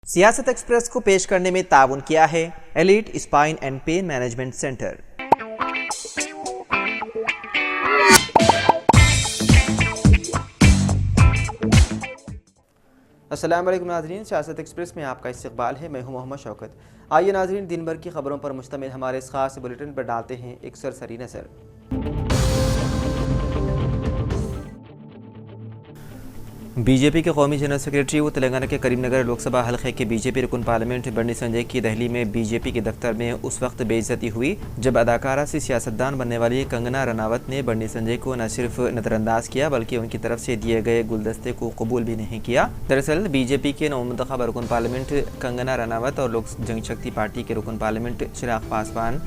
सियासत एक्सप्रेस को पेश करने में ताउन किया है elite spine and pain management centre. अस्सलाम वालेकुम नाज़रीन, सियासत एक्सप्रेस में आपका इस्तकबाल है। मैं हूं मोहम्मद शौकत। आइए नाज़रीन, दिन भर की खबरों पर मुश्तमिल हमारे इस खास बुलेटिन पर डालते हैं एक सरसरी नज़र। बीजेपी के कौमी जनरल सेक्रेटरी व तेलंगाना के करीमनगर लोकसभा हल्के के बीजेपी रुकन पार्लियामेंट बंडी संजय की दहली में बीजेपी के दफ्तर में उस वक्त बेइज्जती हुई जब अदाकारा से सियासतदान बनने वाली कंगना रनावत ने बंडी संजय को न सिर्फ नजरअंदाज किया बल्कि उनकी तरफ से दिए गए गुलदस्ते को कबूल भी नहीं किया। दरअसल बीजेपी के नवमुंतखब रुकन पार्लियामेंट कंगना रनावत और लोक जनशक्ति पार्टी के रुकन पार्लियामेंट चिराग पासवान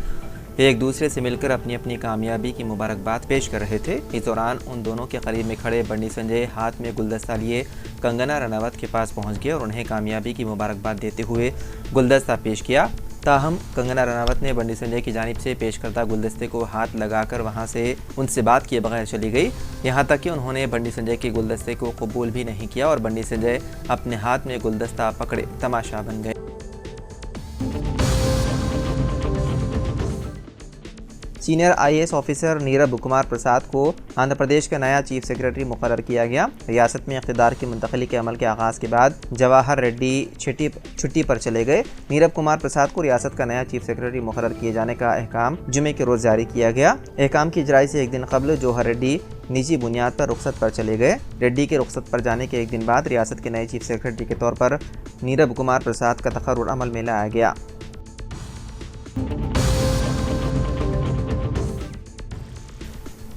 एक दूसरे से मिलकर अपनी अपनी कामयाबी की मुबारकबाद पेश कर रहे थे। इस दौरान उन दोनों के करीब में खड़े बंडी संजय हाथ में गुलदस्ता लिए कंगना रनावत के पास पहुंच गए और उन्हें कामयाबी की मुबारकबाद देते हुए गुलदस्ता पेश किया। ताहम कंगना रनावत ने बंडी संजय की जानिब से पेश करदा गुलदस्ते को हाथ लगाकर वहां से उनसे बात किए बगैर चली गई। यहां तक कि उन्होंने बंडी संजय के गुलदस्ते को कबूल भी नहीं किया और बंडी संजय अपने हाथ में गुलदस्ता पकड़े तमाशा बन गए। Senior IAS officer नीरब Kumar Prasad को आंध्र प्रदेश का नया चीफ सेक्रेटरी मुकर्रर किया गया। रियासत में इक़्तिदार की मुंतकली के अमल के आगाज़ के बाद जवाहर रेड्डी छुट्टी पर चले गए। नीरब कुमार प्रसाद को रियासत का नया चीफ सेक्रेटरी मुकर्रर किए जाने का अहकाम जुमे के रोज़ जारी किया गया। अहकाम की इजराई से एक दिन कबल जवाहर रेड्डी निजी बुनियाद पर रुखसत पर चले गए। रेड्डी के रुखसत पर जाने के एक दिन बाद रियासत के नए चीफ सेक्रेटरी के तौर पर नीरब कुमार प्रसाद का तकर्रुर अमल में लाया गया।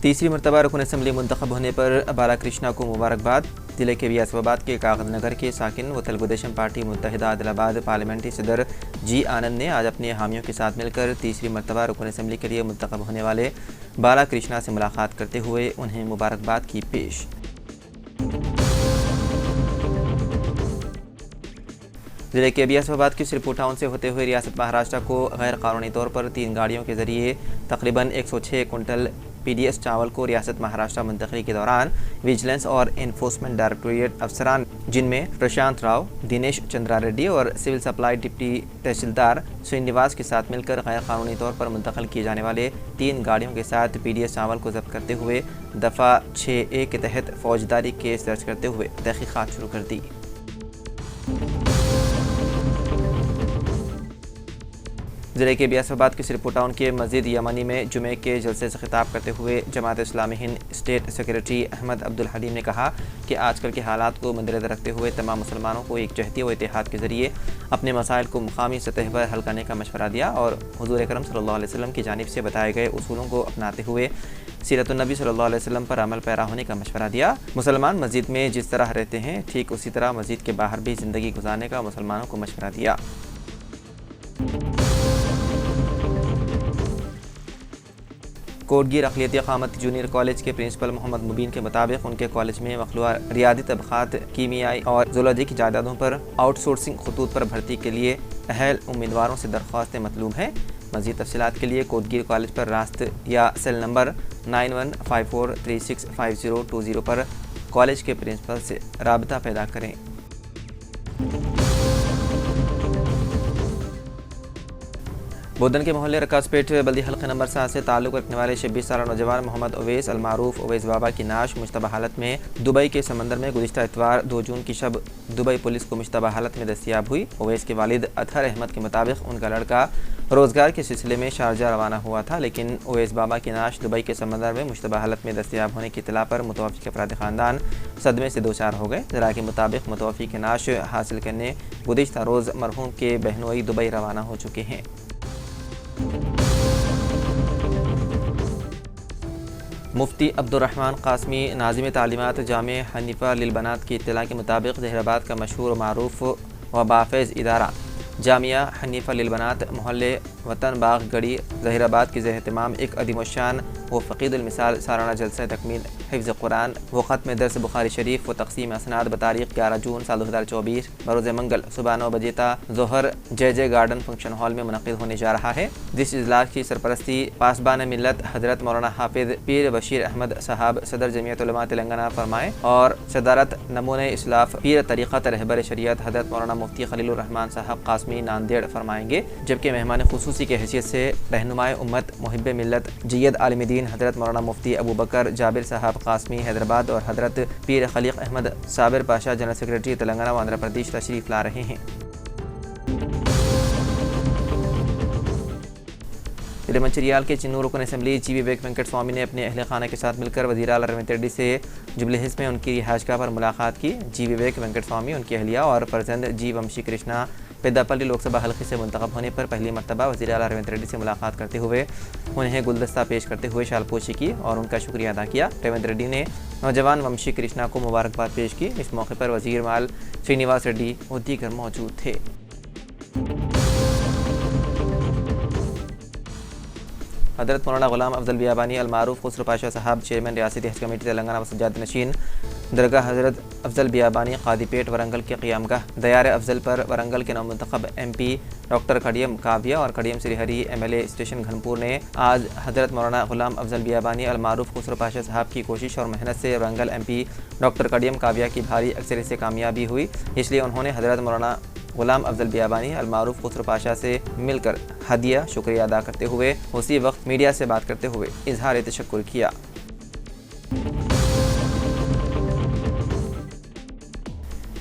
तीसरी मरतबा रुकन असम्बली मुंतखब होने पर बालाकृष्णा को मुबारकबाद। जिले के बियासबाद के कागज नगर के साकिन व तेलुगुदेशम पार्टी मुत्तहिदा आदिलाबाद पार्लियामेंट्री सदर जी आनंद ने आज अपने हामियों के साथ मिलकर तीसरी मरतबा रुकन असम्बली के लिए मुंतखब होने वाले बालाकृष्णा से मुलाकात करते हुए उन्हें मुबारकबाद की पेश। जिले के बियासबाद की सिरपुर टाउन से होते हुए रियासत महाराष्ट्र को गैर कानूनी तौर पर 3 गाड़ियों के जरिए तकरीबन 106 कुंटल पीडीएस चावल को रियासत महाराष्ट्र मुंतकली के दौरान विजिलेंस और इन्फोर्समेंट डायरेक्टोरेट अफसरान जिनमें प्रशांत राव, दिनेश चंद्रा रेड्डी और सिविल सप्लाई डिप्टी तहसीलदार श्रीनिवास के साथ मिलकर गैर कानूनी तौर पर मुंतकल किए जाने वाले 3 गाड़ियों के साथ पीडीएस चावल को जब्त करते हुए दफ़ा 6A के तहत फौजदारी केस दर्ज करते हुए तहकीकात शुरू कर दी। जिले के बियासबाद के सिरपुर टाउन के मस्जिद यमनी में जुमे के जलसे से खिताब करते हुए जमात इस्लामी हिंद स्टेट सेक्रेटरी अहमद अब्दुल हलीम ने कहा कि आजकल के हालात को मद्देनज़र रखते हुए तमाम मुसलमानों को एकजहती व इत्तेहाद के ज़रिए अपने मसाइल को मुकामी सतह पर हल करने का मशवरा दिया और हुज़ूर अकरम सल्लल्लाहु अलैहि वसल्लम की जानिब से बताए गए उसूलों को अपनाते हुए सीरतुन नबी सल्लल्लाहु अलैहि वसल्लम पर अमल पैरा होने का मशवरा दिया। मुसलमान मस्जिद में जिस तरह रहते हैं ठीक उसी तरह मस्जिद के बाहर भी ज़िंदगी गुजारने का मुसलमानों को मशवरा दिया। कोटगीर अक़लियती क़ामती जूनियर कॉलेज के प्रिंसिपल मोहम्मद मुबीन के मुताबिक उनके कॉलेज में मखलूआ रियादी तबक़ात कीमियाई और ज़ूलॉजी की जायदादों पर आउटसोर्सिंग खतूत पर भर्ती के लिए अहल उम्मीदवारों से दरख्वास्तें मतलूब हैं। मज़ीद तफ़सीलात के लिए कोटगीर कॉलेज पर रास्त या सेल नंबर 9154365020 पर कॉलेज के प्रिंसिपल से राबता पैदा करें। बोधन के मोहल्ले रकासपेट बल्दी हल्के नंबर 7 से ताल्लुक़ रखने वाले 26 साल नौजवान मोहम्मद अवैस अलमारूफ अवैस बाबा की नाश मुश्तबा हालत में दुबई के समंदर में गुज़िश्ता इतवार 2 जून की शब दुबई पुलिस को मुश्तबा हालत में दस्तियाब हुई। अवैस के वालिद अतहर अहमद के मुताबिक उनका लड़का रोज़गार के सिलसिले में शारजा रवाना हुआ था, लेकिन अवैस बाबा की नाश दुबई के समंदर में मुश्तबा हालत में दस्तियाब होने की इत्तला पर मुतवफ़्फ़ी के अफ़राद ख़ानदान सदमे से दोचार हो गए। ज़रा के मुताबिक मुतवफ़्फ़ी की नाश हासिल करने गुज़िश्ता रोज़ मरहूम के बहनोई दुबई रवाना हो चुके हैं। मुफ्ती अब्दुर्रहमान क़ासमी नाज़िम तालीमात जामे हनीफ़ा लिलबनात की इत्तला के मुताबिक जहराबाद का मशहूर मारूफ व बाफ़ैज़ इदारा जामिया हनीफा लिलबनात मोहल्ले वतन बाग गढ़ी ज़हीराबाद के ज़ेर-ए-एहतमाम एक अदीम-उश-शान व फ़क़ीदुल मिसाल सालाना जलसा तकमील हिफ्ज़ कुरान व ख़त्म दर्स बुखारी शरीफ व तक़सीम असनाद बतारीख़ 11 जून साल 2024 बरोज़ मंगल सुबह 9 बजे ता ज़ोहर जे गार्डन फंक्शन हॉल में मुनक़िद होने जा रहा है। जिस इजलास की सरपरस्ती पासबान मिल्लत हज़रत मौलाना हाफिज़ पीर बशीर अहमद साहब सदर जमीयत उलमा तेलंगाना फरमाए और सदारत नमूने इस्लाफ पीर तरीक़त रहबर शरीयत हज़रत मौलाना मुफ्ती खलीलुर रहमान साहब कासमी नांदेड़ फरमाएंगे। जबकि मेहमान खुसूसी के हैसियत से रहनुमाए उम्मत मुहिब्बे मिल्लत जय्यद आलिम दीन हज़रत मौलाना मुफ्ती अबू बकर जाबिर साहब कासमी हैदराबाद और हज़रत पीर खलीक अहमद साबिर पाशा जनरल सेक्रेटरी तेलंगाना व आंध्र प्रदेश तशरीफ़ ला रहे हैं। जिले मंचिरियाल के चिन्नू रुकन असम्बली जी विवेक वेंकट स्वामी ने अपने अहल खाना के साथ मिलकर वज़ीर आला रविंद्र रेड्डी से जुबली हिल्स में उनकी रिहाइशगाह पर मुलाकात की। जी विवेक वेंकट स्वामी उनकी अहलिया और फर्जंद जी वंशी कृष्णा पेद्दापल्ली लोकसभा हल्के से मुंतखब होने पर पहली मरतबा वज़ीर आला रविंद्र रेड्डी से मुलाकात करते हुए उन्हें गुलदस्ता पेश करते हुए शालपोशी की और उनका शुक्रिया अदा किया। रविंद्र रेड्डी ने नौजवान वंशी कृष्णा को मुबारकबाद पेश की। इस मौके पर वज़ीर माल श्रीनिवास रेड्डी और दीगर मौजूद थे। हज़रत मौलाना ग़ुलाम अफ़ज़ल बियाबानी अलमारूफ़ खुसरो पाशा साहब चेयरमैन रियासती हज कमेटी तेलंगाना व सज्जाद नशीन दरगाह हज़रत अफ़ज़ल बियाबानी कादीपेट वरंगल के क़ियामगाह दयार अफ़ज़ल पर वरंगल के नवमुंतखब MP डॉक्टर कड़ियम काव्या और कड़ियम श्रीहरी MLA स्टेशन घनपुर ने आज हज़रत मौलाना ग़ुलाम अफ़ज़ल बियाबानी अलमारूफ़ खुसरो पाशा साहब की कोशिश और मेहनत से वरंगल MP डॉक्टर कड़ियम काव्या की भारी अक्सरियत से कामयाबी हुई, इसलिए उन्होंने हज़रत मौलाना ग़ुलाम अफ़ज़ल बियाबानी अलमारूफ़ खुसरो पाशा से मिलकर हदिया शुक्रिया अदा करते हुए उसी वक्त मीडिया से बात करते हुए इजहार तशक्कुर किया।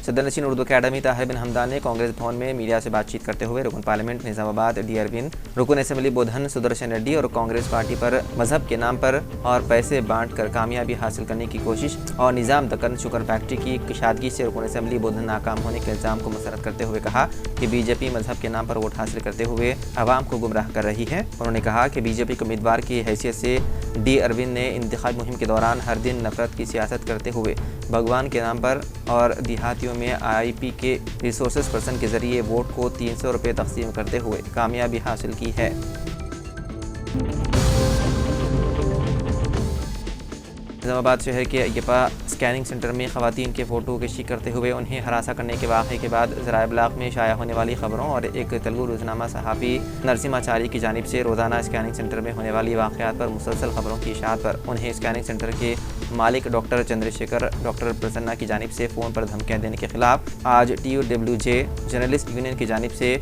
सदर नशीन उर्दू अकेडमी ताहिर बिन हमदान ने कांग्रेस भवन में मीडिया से बातचीत करते हुए रुकन पार्लियामेंट निज़ामाबाद डी अरविंद, रुकन असम्बली बोधन सुदर्शन रेड्डी और कांग्रेस पार्टी पर मजहब के नाम पर और पैसे बांट कर कामयाबी हासिल करने की कोशिश और निज़ाम दक्कन शुगर फैक्ट्री की कशादगी से रुकन असम्बली बोधन नाकाम होने के इल्ज़ाम को मुस्तरद करते हुए कहा कि बीजेपी मजहब के नाम पर वोट हासिल करते हुए आवाम को गुमराह कर रही है। उन्होंने कहा कि बीजेपी के उम्मीदवार की हैसियत से डी अरविंद ने इंतखाबी मुहिम के दौरान हर दिन नफरत की सियासत करते हुए भगवान के नाम पर और देहातियों में IIP के रिसोर्सेज पर्सन के जरिए वोट को 300 रुपये तकसीम करते हुए कामयाबी हासिल की है। निज़ामाबाद शहर के अय्यपा स्कैनिंग सेंटर में ख़वातीन के फ़ोटो कशी करते हुए उन्हें हरासा करने के वाक़े के बाद ज़राए इब्लाग़ में शाया होने वाली ख़बरों और एक तेलुगु रोज़नामा सहाफ़ी नरसिम्हाचारी की जानिब से रोज़ाना स्कैनिंग सेंटर में होने वाली वाक़यात पर मुसलसल ख़बरों की इशाअत पर उन्हें स्कैनिंग सेंटर के मालिक डॉक्टर चंद्रशेखर डॉक्टर प्रसन्ना की जानिब से फ़ोन पर धमकियाँ देने के ख़िलाफ़ आज TUWJ जर्नलिस्ट यूनियन की जानिब से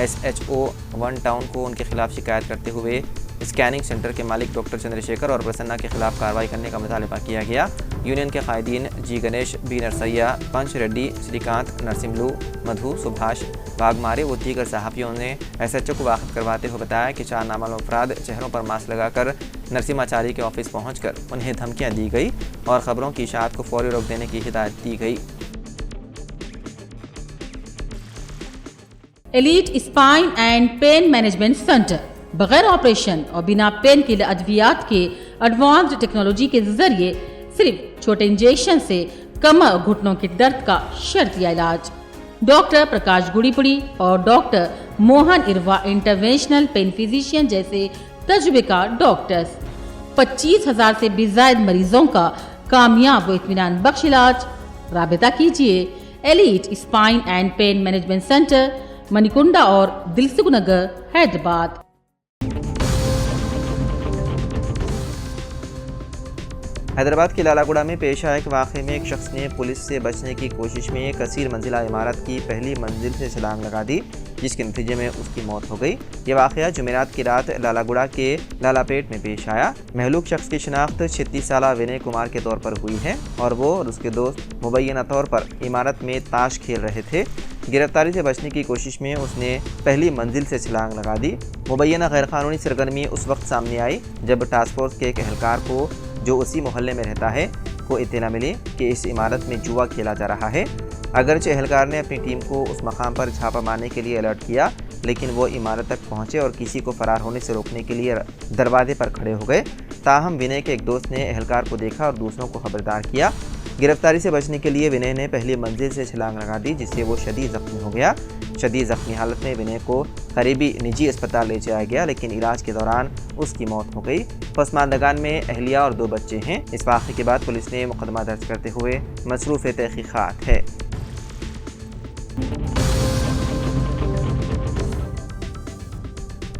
SHO 1 टाउन को उनके खिलाफ शिकायत करते हुए स्कैनिंग सेंटर के मालिक डॉक्टर चंद्रशेखर और प्रसन्ना के खिलाफ कार्रवाई करने का मुतालबा किया गया। यूनियन के कायदीन जी गणेश, बी नरसैया, पंच रेड्डी, श्रीकांत, नरसिम्लू, मधु, सुभाष, वाघमारे व दीगर सहाफ़ियों ने SHO को वाकिफ करवाते हुए बताया कि 4 नामालूम अफराद चेहरों पर मास्क लगाकर नरसिम्हाचारी के ऑफिस पहुंचकर उन्हें धमकियां दी गई और ख़बरों की इशाअत को फौरी रोक देने की हिदायत दी गई। Elite spine and pain management centre बगैर ऑपरेशन और बिना पेन किलर अद्वियात के एडवांस्ड टेक्नोलॉजी के जरिए सिर्फ छोटे इंजेक्शन से कमर और घुटनों के दर्द का शर्तिया इलाज। डॉक्टर प्रकाश गुड़ीपुड़ी और doctor Mohan Irwa interventional pain physician जैसे तजुर्बेकार डॉक्टर्स 25,000 से भी ज्यादा मरीजों का कामयाब व इत्मीनान बख्श इलाज। राबिता कीजिए elite spine and pain management centre, Manikunda और दिलसुख नगर, हैदराबाद। हैदराबाद के लालागुड़ा में पेश आए एक वाक़े में एक शख्स ने पुलिस से बचने की कोशिश में कसीर मंजिला इमारत की पहली मंजिल से छलांग लगा दी, जिसके नतीजे में उसकी मौत हो गई। ये वाक़या जुमेरात की रात लालागुड़ा के लालापेट में पेश आया। महलूक शख्स की शिनाख्त 36 साला विनय कुमार के तौर पर हुई है और वो और उसके दोस्त मुबैना तौर पर इमारत में ताश खेल रहे थे। गिरफ्तारी से बचने की कोशिश में उसने पहली मंजिल से छलांग लगा दी। मुबैना गैरकानूनी सरगर्मी उस वक्त सामने आई जब टास्क फोर्स के एक एहलकार को, जो उसी मोहल्ले में रहता है, को इत्तला मिली कि इस इमारत में जुआ खेला जा रहा है। अगरचे एहलकार ने अपनी टीम को उस मकाम पर छापा मारने के लिए अलर्ट किया, लेकिन वो इमारत तक पहुंचे और किसी को फरार होने से रोकने के लिए दरवाजे पर खड़े हो गए। ताहम विनय के एक दोस्त ने एहलकार को देखा और दूसरों को खबरदार किया। गिरफ्तारी से बचने के लिए विनय ने पहली मंजिल से छलांग लगा दी, जिससे वो शदीद जख्मी हो गया। शदीद जख्मी हालत में विनय को करीबी निजी अस्पताल ले जाया गया, लेकिन इलाज के दौरान उसकी मौत हो गई। पसमानदगान में अहलिया और 2 बच्चे हैं। इस वाक़े के बाद पुलिस ने मुकदमा दर्ज करते हुए मसरूफ़ तहक़ीक़ात है।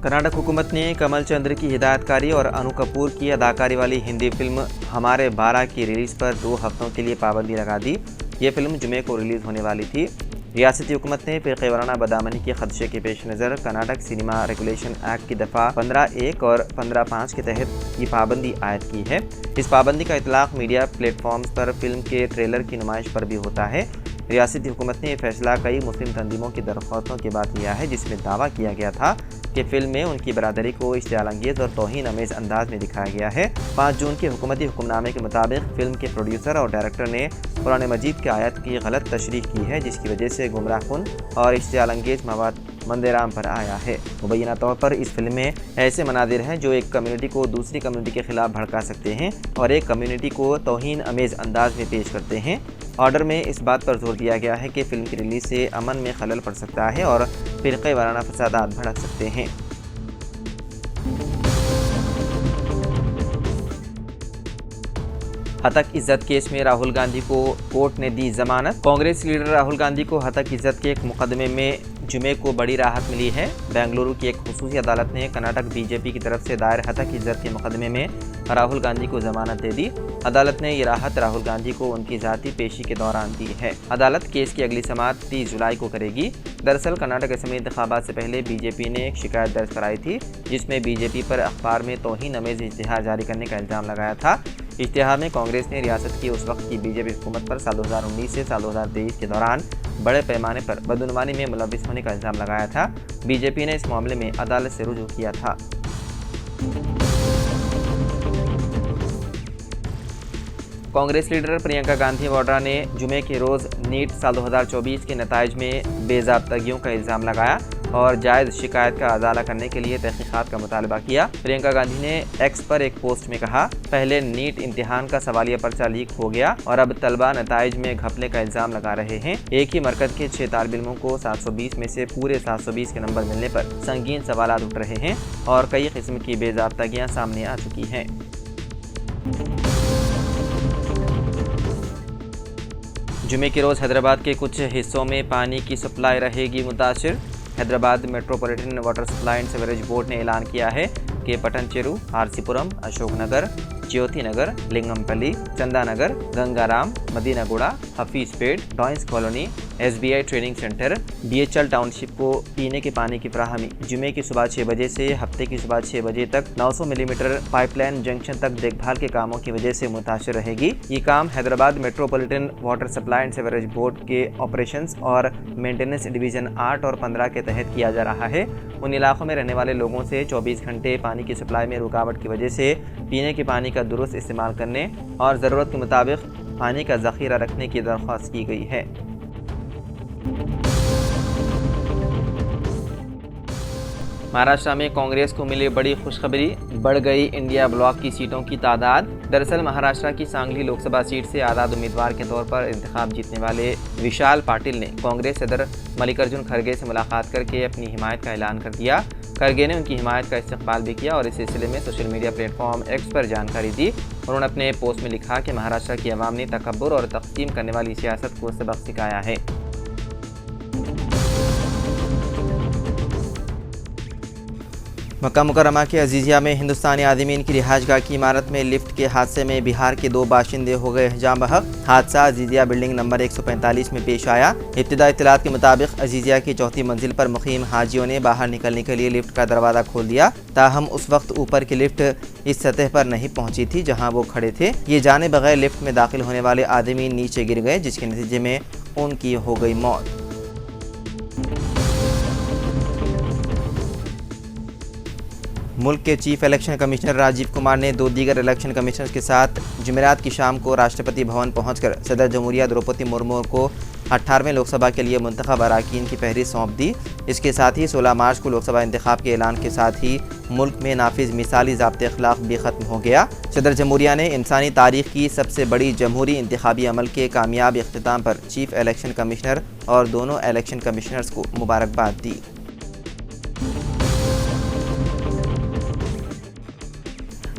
कर्नाटक हुकूमत ने कमल चंद्र की हिदायतकारी और अनु कपूर की अदाकारी वाली हिंदी फिल्म हमारे 12 की रिलीज़ पर 2 हफ्तों के लिए पाबंदी लगा दी। ये फिल्म जुमे को रिलीज़ होने वाली थी। रियासती हुकूमत ने फ़िरक़े वाराना बदआमनी के खदशे के पेश नज़र कर्नाटक सिनेमा रेगुलेशन एक्ट की दफ़ा 15(1) और 15(5) के तहत ये पाबंदी आयद की है। इस पाबंदी का इतलाक़ मीडिया प्लेटफॉर्म्स पर फिल्म के ट्रेलर की नुमाइश पर भी होता है। रियासती हुकूमत ने यह फैसला कई मुस्लिम तंजीमों की दरख्वास्तों के बाद लिया है, जिसमें दावा किया गया था कि फ़िल्म में उनकी बरादरी को इश्तियालंगेज़ और तौहीन अमेज़ अंदाज में दिखाया गया है। 5 जून के हुकूमती हुक्मनामे के मुताबिक फ़िल्म के प्रोड्यूसर और डायरेक्टर ने कुरान मजीद के आयत की गलत तशरीह की है, जिसकी वजह से गुमराहकुन और इश्तियालंगेज़ मवाद मंदेराम पर आया है। मुबैना तौर पर इस फिल्म में ऐसे मनादिर हैं जो एक कम्युनिटी को दूसरी कम्युनिटी के खिलाफ भड़का सकते हैं और एक कम्युनिटी को तौहीन अमेज़ अंदाज में पेश करते हैं। ऑर्डर में इस बात पर जोर दिया गया है कि फ़िल्म की रिलीज़ से अमन में खलल पड़ सकता है और फ़िरक़े वाराना फसादात भड़क सकते हैं। हतक इज्जत केस में राहुल गांधी को कोर्ट ने दी जमानत। कांग्रेस लीडर राहुल गांधी को हतक इज्जत के एक मुकदमे में जुमे को बड़ी राहत मिली है। बेंगलुरु की एक खुसूसी अदालत ने कर्नाटक बीजेपी की तरफ से दायर हतक इज्जत के मुकदमे में राहुल गांधी को जमानत दे दी। अदालत ने ये राहत राहुल गांधी को उनकी ज़ाती पेशी के दौरान दी है। अदालत केस की अगली समाअत 30 जुलाई को करेगी। दरअसल कर्नाटक असेंबली इंतखाबात से पहले बीजेपी ने एक शिकायत दर्ज कराई थी, जिसमें बीजेपी पर अखबार में तौहीन अमेज़ इश्तिहार जारी करने का इल्ज़ाम लगाया था। इश्तिहार में कांग्रेस ने रियासत की उस वक्त की बीजेपी हुकूमत पर साल 2019 से साल 2023 के दौरान बड़े पैमाने पर बदनुमानी में मुलव्विस होने का इल्ज़ाम लगाया था। बीजेपी ने इस मामले में अदालत से रुजू किया था। कांग्रेस लीडर प्रियंका गांधी वाड्रा ने जुमे के रोज़ नीट साल 2024 के नताइज में बेज़ाब्तगियों का इल्ज़ाम लगाया और जायज़ शिकायत का अजाला करने के लिए तहक़ीक़ात का मुतालबा किया। प्रियंका गांधी ने एक्स पर एक पोस्ट में कहा, पहले नीट इम्तिहान का सवालिया पर्चा लीक हो गया और अब तलबा नताइज में घपले का इल्ज़ाम लगा रहे हैं। एक ही मरकज़ के 6 तालिब इल्मों को 720 में से पूरे 720 के नंबर मिलने पर संगीन सवालात उठ रहे हैं और कई किस्म की बेज़ाब्तगियाँ सामने आ चुकी हैं। जुमे के रोज़ हैदराबाद के कुछ हिस्सों में पानी की सप्लाई रहेगी मुतासिर। Hyderabad metropolitan water supply and sewerage board ने ऐलान किया है कि Patancheru, RC Puram, Ashoknagar, Jyoti Nagar, Lingampally, Chandanagar, Gangaram, Madinaguda, Hafeezpet, doyens colony, SBI training centre, BHL township को पीने के पानी की फराहमी जुमे की सुबह 6 बजे से हफ्ते की सुबह 6 बजे तक 900 मिलीमीटर पाइपलाइन जंक्शन तक देखभाल के कामों की वजह से मुतासिर रहेगी। ये काम Hyderabad metropolitan water supply and sewerage board के ऑपरेशंस और मेंटेनेंस डिवीज़न 8 और 15 के तहत किया जा रहा है। उन इलाकों में रहने वाले लोगों से 24 घंटे पानी की सप्लाई में रुकावट की वजह से पीने के पानी का दुरुस्त इस्तेमाल करने और ज़रूरत के मुताबिक पानी का ज़ख़ीरा रखने की दरख्वास्त की गई है। महाराष्ट्र में कांग्रेस को मिली बड़ी खुशखबरी, बढ़ गई इंडिया ब्लॉक की सीटों की तादाद। दरअसल महाराष्ट्र की सांगली लोकसभा सीट से आज़ाद उम्मीदवार के तौर पर इंतखाब जीतने वाले विशाल पाटिल ने कांग्रेस सदर मल्लिकार्जुन खड़गे से मुलाकात करके अपनी हिमायत का ऐलान कर दिया। खड़गे ने उनकी हिमायत का इस्तकबाल भी किया और इस सिलसिले में सोशल मीडिया प्लेटफॉर्म एक्स पर जानकारी दी। उन्होंने अपने पोस्ट में लिखा कि महाराष्ट्र की आवाम ने तकब्बुर और तक़सीम करने वाली सियासत को सबक सिखाया है। मक्का मुकर्रमा के अजीज़िया में हिंदुस्तानी आदमीन की रिहाइशगाह की इमारत में लिफ्ट के हादसे में बिहार के 2 बाशिंदे हो गए जाँ बहक। हादसा अजीज़िया बिल्डिंग नंबर 145 में पेश आया। इब्तिदाई इत्तलात के मुताबिक अजीज़िया की चौथी मंजिल पर मुकीम हाजियों ने बाहर निकलने के लिए लिफ्ट का दरवाज़ा खोल दिया, ताहम उस वक्त ऊपर की लिफ्ट इस सतह पर नहीं पहुंची थी जहां वो खड़े थे। ये जाने बगैर लिफ्ट में दाखिल होने वाले आदमी नीचे गिर गए, जिसके नतीजे में उनकी हो गई मौत। मुल्क के chief election commissioner Rajiv Kumar ने 2 दीगर इलेक्शन कमिश्नर्स के साथ जुमेरात की शाम को राष्ट्रपति भवन पहुंचकर सदर जमहूरिया द्रौपदी मुर्मू को 18वें लोकसभा के लिए मुंतखब अरकान की फहरिस्त सौंप दी। इसके साथ ही 16 मार्च को लोकसभा इंतखाब के ऐलान के साथ ही मुल्क में नाफिज मिसाली ज़ाब्ते अखलाक भी ख़त्म हो गया। सदर जमहूरिया ने इंसानी तारीख की सबसे बड़ी जमहूरी इंतखाबी अमल के कामयाब इख्तिताम पर चीफ इलेक्शन कमिश्नर और दोनों इलेक्शन कमिश्नर्स को मुबारकबाद दी।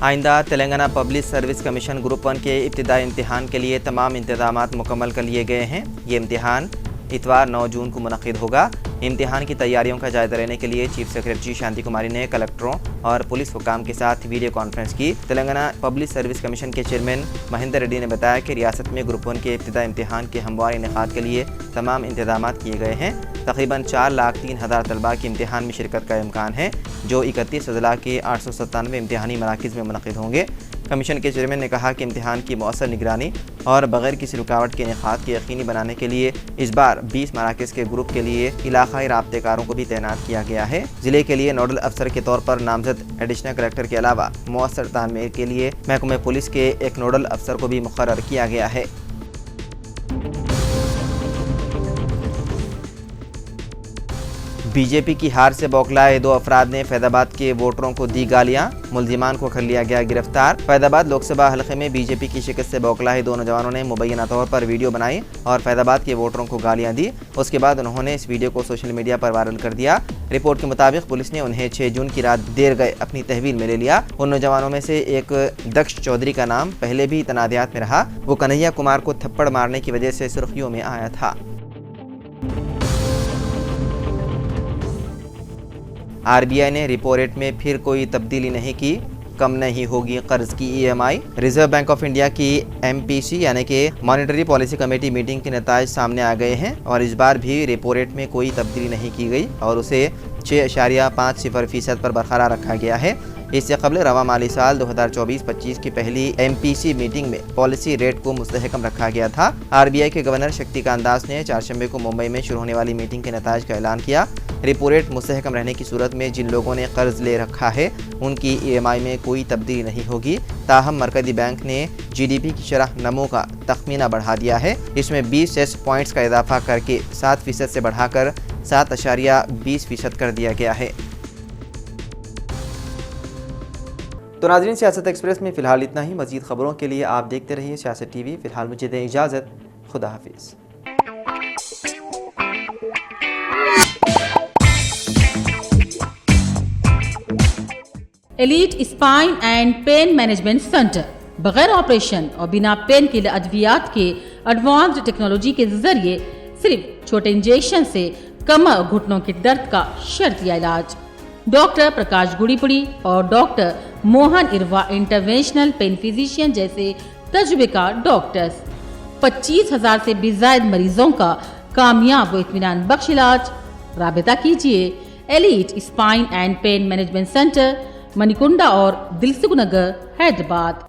आइंदा Telangana public service commission group 1 के इब्तिदाई इम्तिहान के लिए तमाम इंतजामात मुकम्मल कर लिए गए हैं। ये इम्तिहान इतवार 9 जून को मुनक़िद होगा। इम्तिहान की तैयारियों का जायजा लेने के लिए चीफ सेक्रेटरी शांति कुमारी ने कलेक्टरों और पुलिस हुकाम के साथ वीडियो कॉन्फ्रेंस की। तेलंगाना पब्लिक सर्विस कमीशन के चेयरमैन महेंद्र रेड्डी ने बताया कि रियासत में ग्रुप 1 के इब्तिदाई इम्तिहान के हमवार इनेकाद के लिए तमाम इंतजामात किए गए हैं। तकरीबन 4,03,000 तलबा की इम्तिहान में शिरकत का इम्कान है, जो 31 अजला के 897 इम्तिहानी मराकिज़ में मुनक़िद होंगे। कमीशन के चेयरमैन ने कहा कि इम्तिहान की मौसर निगरानी और बगैर किसी रुकावट के इनेकाद के यकीनी बनाने के लिए इस बार 20 मराकज़ के ग्रुप के लिए इलाक़ाई राब्तेकारों को भी तैनात किया गया है। ज़िले के लिए नोडल अफसर के तौर पर नामजद एडिशनल कलेक्टर के अलावा मौसर तामीर के लिए महकमे पुलिस के एक नोडल अफसर को भी मुक़र्रर किया गया है। बीजेपी की हार से बौखलाए 2 अफराद ने फैदाबाद के वोटरों को दी गालियां, मुलजिमान को कर लिया गया गिरफ्तार। फैदाबाद लोकसभा हलके में बीजेपी की शिकस्त से बौखलाए 2 नौजवानों ने मुबैना तौर पर वीडियो बनाई और फैदाबाद के वोटरों को गालियां दी। उसके बाद उन्होंने इस वीडियो को सोशल मीडिया पर वायरल कर दिया। रिपोर्ट के मुताबिक पुलिस ने उन्हें 6 जून की रात देर गए अपनी तहवील में ले लिया। उन नौजवानों में से एक दक्ष चौधरी का नाम पहले भी तनादियात में रहा। वो कन्हैया कुमार को थप्पड़ मारने की वजह से सुर्खियों में आया था। आरबीआई ने रिपो रेट में फिर कोई तब्दीली नहीं की, कम नहीं होगी कर्ज की EMI। Reserve bank of India की MPC यानी कि मॉनेटरी पॉलिसी कमेटी मीटिंग के नताइज सामने आ गए हैं और इस बार भी रेपो रेट में कोई तब्दीली नहीं की गई और उसे 6.50% पर बरकरार रखा गया है। इससे कबल रवा माली साल 2024-25 की पहली MPC मीटिंग में पॉलिसी रेट को मुस्तहकम रखा गया था। RBI के गवर्नर शक्तिकांत दास ने 4 शंबे को मुंबई में शुरू होने वाली मीटिंग के नताइज का ऐलान किया। रेपो रेट मुस्तहकम रहने की सूरत में जिन लोगों ने कर्ज ले रखा है उनकी EMI में कोई तब्दीली नहीं होगी। ताहम मरकजी बैंक ने GDP की शरह नमो का तखमीना बढ़ा दिया है। इसमें 20 सेस पॉइंट्स का इजाफा करके 7% से बढ़ाकर 7.20% कर दिया गया है। तो नाज़रीन, सियासत एक्सप्रेस में फ़िलहाल इतना ही। मज़ीद ख़बरों के लिए आप देखते रहिए सियासत TV। फ़िलहाल मुझे दें इजाज़त। खुदा हाफिज़। Elite spine and pain management centre बगैर ऑपरेशन और बिना पेन किलर अद्वियात के एडवांस्ड टेक्नोलॉजी के जरिए सिर्फ छोटे इंजेक्शन से कमर घुटनों के दर्द का शर्तिया इलाज। डॉक्टर प्रकाश गुड़ीपुड़ी और doctor Mohan Irwa interventional pain physician जैसे तजुर्बेकार डॉक्टर्स 25,000 से भी ज्यादा मरीजों का कामयाब व इत्मीनान बख्श इलाज। राबिता कीजिए elite spine and pain management centre, Manikunda और दिलसुख नगर, हैदराबाद।